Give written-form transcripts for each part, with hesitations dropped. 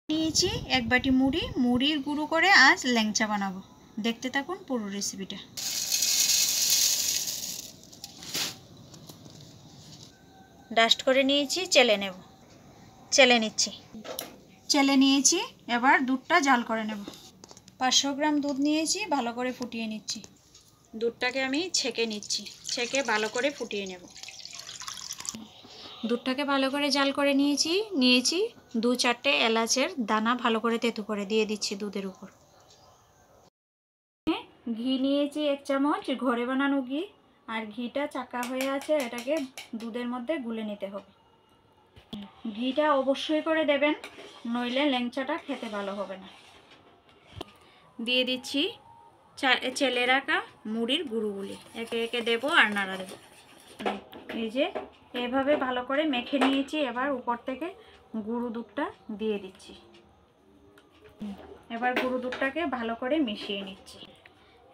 নিয়েছি এক বাটি মুড়ি, মুড়ির গুঁড়ো করে আজ ল্যাংচা বানাবো। দেখতে থাকুন পুরো রেসিপিটা। ডাস্ট করে নিয়েছি, চেলে নেব। চেলে নিচ্ছি। চেলে নিয়েছি, এবার দুধটা জাল করে নেব। 500 গ্রাম দুধ নিয়েছি, ভালো করে ফুটিয়ে নিচ্ছি। দুধটাকে আমি ছেঁকে নিচ্ছি, ছেঁকে ভালো করে ফুটিয়ে নেব। দুধটাকে ভালো করে জাল করে নিয়েছি 2-4টে এলাচের দানা ভালো করে তেঁতু করে দিয়ে দিচ্ছি দুধের উপর। ঘি নিয়েছি 1 চামচ, ঘরে বানানো ঘি। আর ঘিটা চাকা হয়ে আছে, এটাকে দুধের মধ্যে গুলে নিতে হবে। ঘিটা অবশ্যই করে দেবেন, নইলে ল্যাংচাটা খেতে ভালো হবে না। দিয়ে দিচ্ছি চেলে রাখা মুড়ির গুঁড়োগুলি, একে একে দেবো আর নাড়া দেবো। এই যে এভাবে ভালো করে মেখে নিয়েছি। এবার উপর থেকে গুঁড়ো দুধটা দিয়ে দিচ্ছি। এবার গুঁড়ো দুধটাকে ভালো করে মিশিয়ে নিচ্ছি।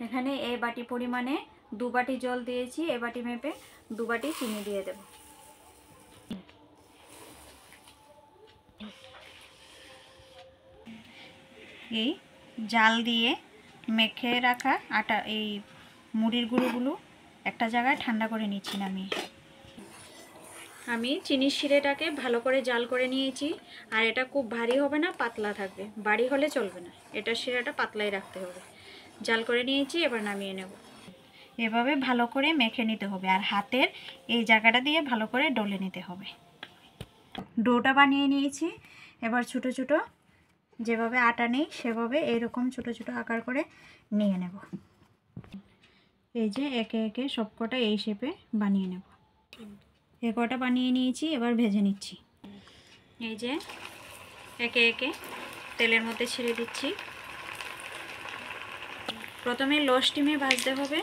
এখানে এই বাটি পরিমাণে 2 বাটি জল দিয়েছি, এ বাটি মেপে 2 বাটি চিনি দিয়ে দেব। এই জাল দিয়ে মেখে রাখা আটা, এই মুড়ির গুঁড়োগুলো একটা জায়গায় ঠান্ডা করে নিচ্ছি নামিয়ে। আমি চিনির শিরাটাকে ভালো করে জাল করে নিয়েছি। আর এটা খুব ভারী হবে না, পাতলা থাকবে। ভারী হলে চলবে না, এটার শিরাটা পাতলাই রাখতে হবে। জাল করে নিয়েছি, এবার নামিয়ে নেব। এভাবে ভালো করে মেখে নিতে হবে, আর হাতের এই জায়গাটা দিয়ে ভালো করে ডলে নিতে হবে। ডোটা বানিয়ে নিয়েছি। এবার ছোট ছোট যেভাবে আটা নেই সেভাবে এরকম ছোট ছোট আকার করে নিয়ে নেব। এই যে একে একে সবকটা এই শেপে বানিয়ে নেব। এ কটা বানিয়ে নিয়েছি, এবার ভেজে নিচ্ছি। এই যে একে একে তেলের মধ্যে ছেড়ে দিচ্ছি। প্রথমে লো স্টিমে ভাজতে হবে,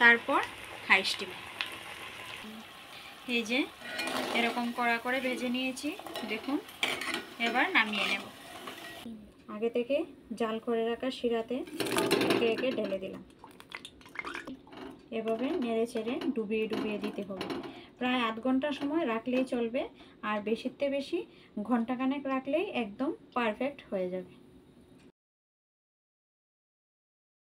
তারপর হাই স্টিমে। এই যে এরকম কড়া করে ভেজে নিয়েছি, দেখুন। এবার নামিয়ে নেব। আগে থেকে জাল করে রাখা শিরাতে একে একে ঢেলে দিলাম। এভাবে নেড়ে চেড়ে ডুবিয়ে ডুবিয়ে দিতে হবে। প্রায় আধ ঘন্টা সময় রাখলেই চলবে, আর বেশিতে বেশি ঘন্টাখানেক রাখলেই একদম পারফেক্ট হয়ে যাবে।